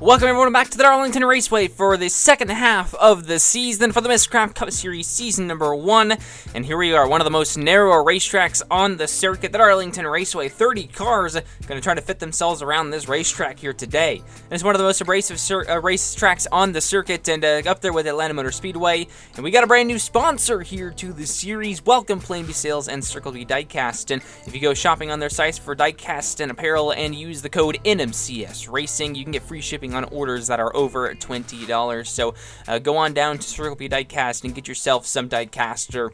Welcome everyone back to the Darlington Raceway for the second half of the season for the Miscraft Cup Series Season number 1. And here we are, one of the most narrow racetracks on the circuit, the Darlington Raceway. 30 cars going to try to fit themselves around this racetrack here today. And it's one of the most abrasive racetracks on the circuit, and up there with Atlanta Motor Speedway. And we got a brand new sponsor here to the series. Welcome Plan B Sales and Circle B Diecast. And if you go shopping on their sites for diecast and apparel and use the code NMCS Racing, you can get free shipping on orders that are over $20. So go on down to Circle B Diecast and get yourself some diecast or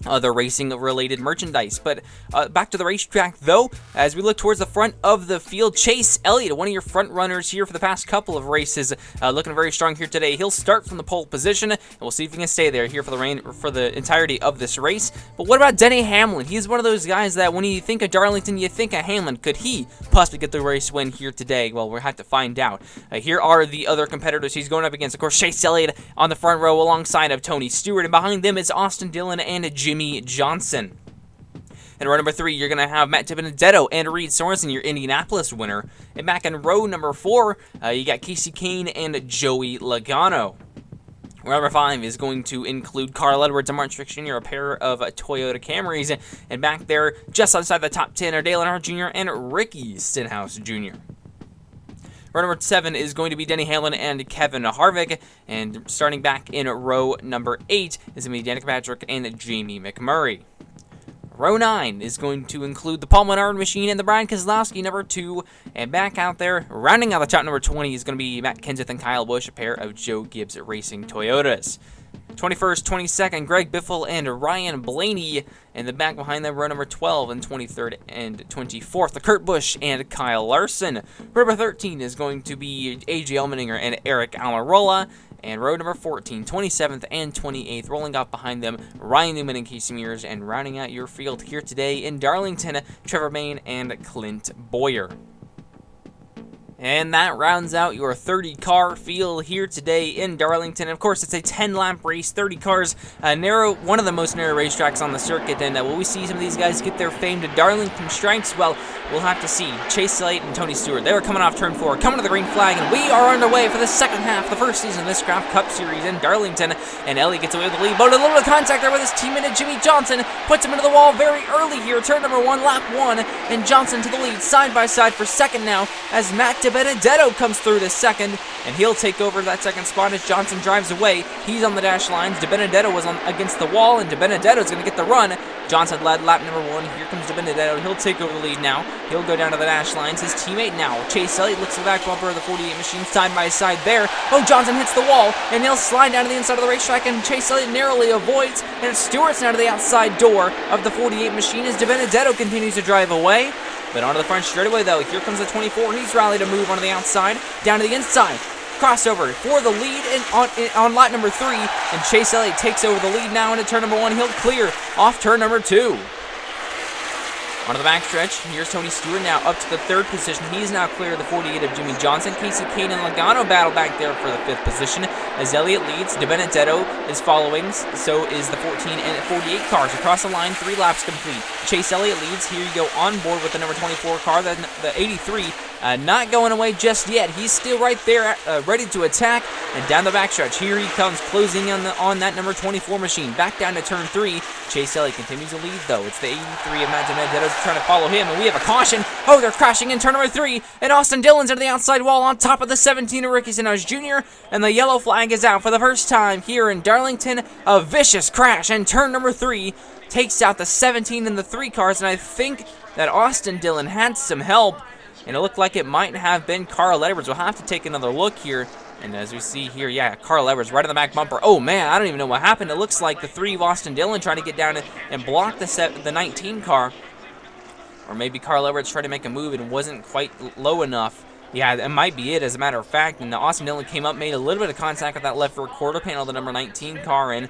other racing-related merchandise. But back to the racetrack, though, as we look towards the front of the field, Chase Elliott, one of your front runners here for the past couple of races, looking very strong here today. He'll start from the pole position, and we'll see if he can stay there here for the entirety of this race. But what about Denny Hamlin? He's one of those guys that when you think of Darlington, you think of Hamlin. Could he possibly get the race win here today? Well, we'll have to find out. Here are the other competitors he's going up against. Of course, Chase Elliott on the front row alongside of Tony Stewart, and behind them is Austin Dillon and Jimmy Johnson. In row number 3, you're going to have Matt DiBenedetto and Reed Sorensen, your Indianapolis winner. And back in row number 4, you got Casey Kane and Joey Logano. Row number 5 is going to include Carl Edwards and Martin Truex Jr., a pair of Toyota Camrys. And back there, just outside the top 10, are Dale Earnhardt Jr. and Ricky Stenhouse Jr. Row number 7 is going to be Denny Hamlin and Kevin Harvick. And starting back in row number 8 is going to be Danica Patrick and Jamie McMurray. Row 9 is going to include the Paul Menard machine and the Brian Keselowski number 2. And back out there, rounding out the top number 20 is going to be Matt Kenseth and Kyle Busch, a pair of Joe Gibbs Racing Toyotas. 21st, 22nd, Greg Biffle and Ryan Blaney. And the back behind them, row number 12 and 23rd and 24th, the Kurt Busch and Kyle Larson. Row number 13 is going to be AJ Allmendinger and Eric Almirola. And row number 14, 27th, and 28th, rolling up behind them, Ryan Newman and Casey Mears. And rounding out your field here today in Darlington, Trevor Bayne and Clint Boyer. And that rounds out your 30-car field here today in Darlington. Of course, it's a 10-lap race, 30 cars, one of the most narrow racetracks on the circuit. And will we see some of these guys get their famed Darlington stripes? Well, we'll have to see. Chase Elliott and Tony Stewart, they were coming off turn 4, coming to the green flag, and we are underway for the second half of the first season of this Miscraft Cup Series in Darlington. And Elliott gets away with the lead, but a little bit of contact there with his teammate Jimmy Johnson, puts him into the wall very early here. Turn number 1, lap 1, and Johnson to the lead, side by side for second now, as Matt DiBenedetto comes through the second, and he'll take over that second spot as Johnson drives away. He's on the dash lines. DiBenedetto was against the wall, and DiBenedetto's going to get the run. Johnson led lap number 1. Here comes DiBenedetto. He'll take over the lead now. He'll go down to the dash lines. His teammate now, Chase Elliott, looks at the back bumper of the 48 machine side by side there. Oh, Johnson hits the wall, and he'll slide down to the inside of the racetrack, and Chase Elliott narrowly avoids, and Stewart's now to the outside door of the 48 machine as DiBenedetto continues to drive away. But onto the front straightaway, though. Here comes the 24. He's rallied to move onto the outside, down to the inside. Crossover for the lead on lap number 3, and Chase Elliott takes over the lead now into turn number 1. He'll clear off turn number 2. Onto the backstretch, here's Tony Stewart now up to the 3rd position. He's now clear of the 48 of Jimmy Johnson. Casey Kane and Logano battle back there for the 5th position. As Elliott leads, DiBenedetto is following, so is the 14 and 48 cars. Across the line, 3 laps complete. Chase Elliott leads. Here you go on board with the number 24 car, the 83. Not going away just yet. He's still right there, ready to attack. And down the backstretch, here he comes, closing on that number 24 machine. Back down to turn 3. Chase Elliott continues to lead, though. It's the 83 of Matt DiBenedetto trying to follow him, and we have a caution. Oh, they're crashing in turn number 3, and Austin Dillon's into the outside wall on top of the 17 of Ricky Stenhouse Jr., and the yellow flag is out for the first time here in Darlington. A vicious crash, and turn number 3 takes out the 17 and the 3 cars, and I think that Austin Dillon had some help, and it looked like it might have been Carl Edwards. We'll have to take another look here. And as we see here, yeah, Carl Edwards right on the back bumper. Oh, man, I don't even know what happened. It looks like the 3 of Austin Dillon trying to get down and block the 19 car. Or maybe Carl Edwards tried to make a move and wasn't quite low enough. Yeah, that might be it, as a matter of fact. And Austin Dillon came up, made a little bit of contact with that left rear quarter panel, the number 19 car, and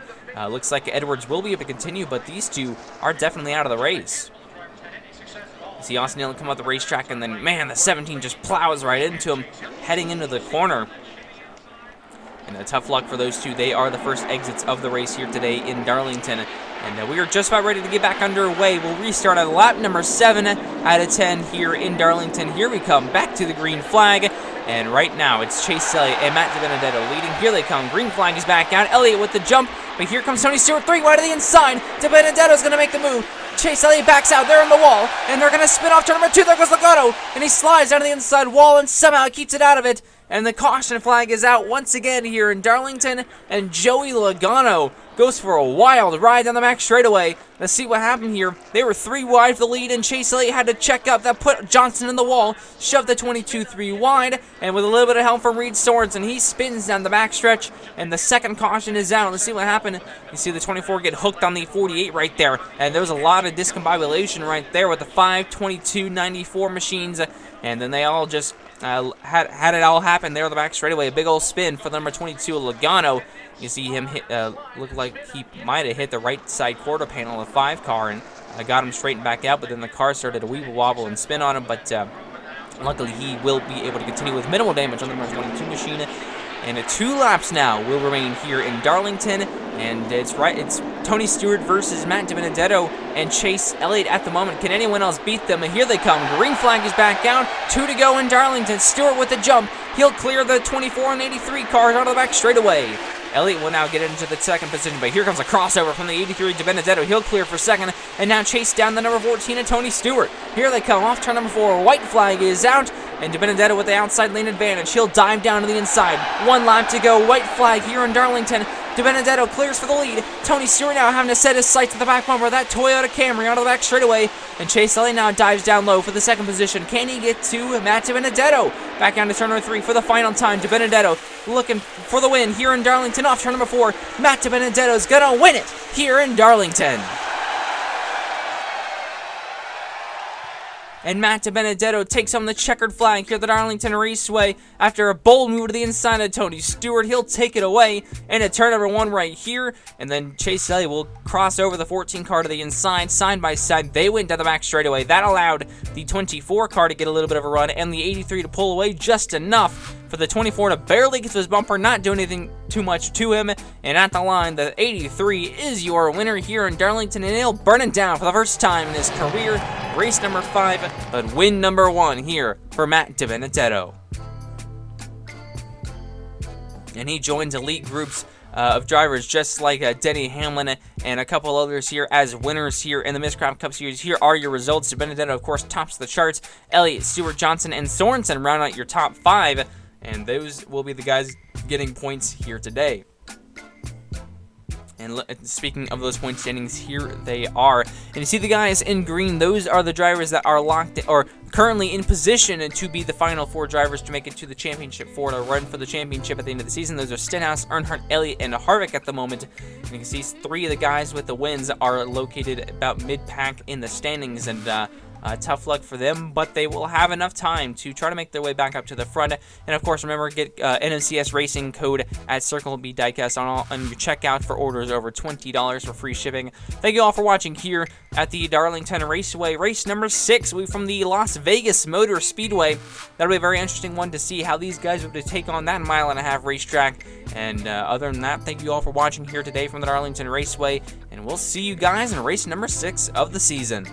looks like Edwards will be able to continue, but these two are definitely out of the race. You see Austin Dillon come out the racetrack, and then, man, the 17 just plows right into him, heading into the corner. And tough luck for those two. They are the first exits of the race here today in Darlington. And we are just about ready to get back underway. We'll restart on lap number 7 out of 10 here in Darlington. Here we come back to the green flag. And right now, it's Chase Elliott and Matt DiBenedetto leading. Here they come. Green flag is back out. Elliott with the jump. But here comes Tony Stewart. 3 wide to the inside. DiBenedetto's going to make the move. Chase Elliott backs out. They're on the wall. And they're going to spin off turn number 2. There goes Logano. And he slides down to the inside wall and somehow keeps it out of it. And the caution flag is out once again here in Darlington. And Joey Logano goes for a wild ride down the back straightaway. Let's see what happened here. They were 3 wide for the lead, and Chase Elliott had to check up. That put Johnson in the wall, shoved the 22-3 wide, and with a little bit of help from Reed Sorensen, he spins down the backstretch, and the second caution is out. Let's see what happened. You see the 24 get hooked on the 48 right there, and there was a lot of discombobulation right there with the 5, 22, 94 machines, and then they all just had it all happen there on the back straightaway. A big old spin for the number 22, Logano. You see him hit, look like he might have hit the right side quarter panel of the 5 car and got him straightened back out, but then the car started to weeble wobble and spin on him, but luckily he will be able to continue with minimal damage on the number 22 machine. And 2 laps now will remain here in Darlington, and it's Tony Stewart versus Matt DiBenedetto and Chase Elliott at the moment. Can anyone else beat them? And here they come. Green flag is back down. 2 to go in Darlington. Stewart with the jump. He'll clear the 24 and 83 cars out of the back straightaway. Elliott will now get into the second position, but here comes a crossover from the 83 DiBenedetto. He'll clear for second, and now chase down the number 14 of Tony Stewart. Here they come off turn number 4. White flag is out, and DiBenedetto with the outside lane advantage. He'll dive down to the inside. 1 lap to go. White flag here in Darlington. DiBenedetto clears for the lead. Tony Stewart now having to set his sights to the back bumper of that Toyota Camry out of the back straightaway. And Chase Elliott now dives down low for the second position. Can he get to Matt DiBenedetto? Back down to turn number 3 for the final time. DiBenedetto looking for the win here in Darlington off turn number 4. Matt DiBenedetto's gonna win it here in Darlington. And Matt DiBenedetto takes on the checkered flag here at the Darlington Raceway after a bold move to the inside of Tony Stewart. He'll take it away into turn number 1 right here, and then Chase Elliott will cross over the 14 car to the inside, side by side. They went down the back straightaway. That allowed the 24 car to get a little bit of a run, and the 83 to pull away just enough for the 24 to barely get to his bumper, not do anything too much to him. And at the line, the 83 is your winner here in Darlington, and he'll burn it down for the first time in his career. Race number 5, but win number 1 here for Matt DiBenedetto. And he joins elite groups of drivers just like Denny Hamlin and a couple others here as winners here in the Miscraft Cup Series. Here are your results. DiBenedetto, of course, tops the charts. Elliott, Stewart, Johnson, and Sorensen round out your top 5. And those will be the guys getting points here today. And speaking of those point standings, here they are. And you see the guys in green, those are the drivers that are locked or currently in position to be the final 4 drivers to make it to the championship 4 to run for the championship at the end of the season. Those are Stenhouse, Earnhardt, Elliott, and Harvick at the moment. And you can see 3 of the guys with the wins are located about mid-pack in the standings, and tough luck for them, but they will have enough time to try to make their way back up to the front. And of course, remember, get NMCS Racing code at Circle B Diecast on your checkout for orders over $20 for free shipping. Thank you all for watching here at the Darlington Raceway. Race number 6 will be from the Las Vegas Motor Speedway. That'll be a very interesting one to see how these guys will take on that 1.5-mile racetrack. And other than that, thank you all for watching here today from the Darlington Raceway, and we'll see you guys in race number 6 of the season.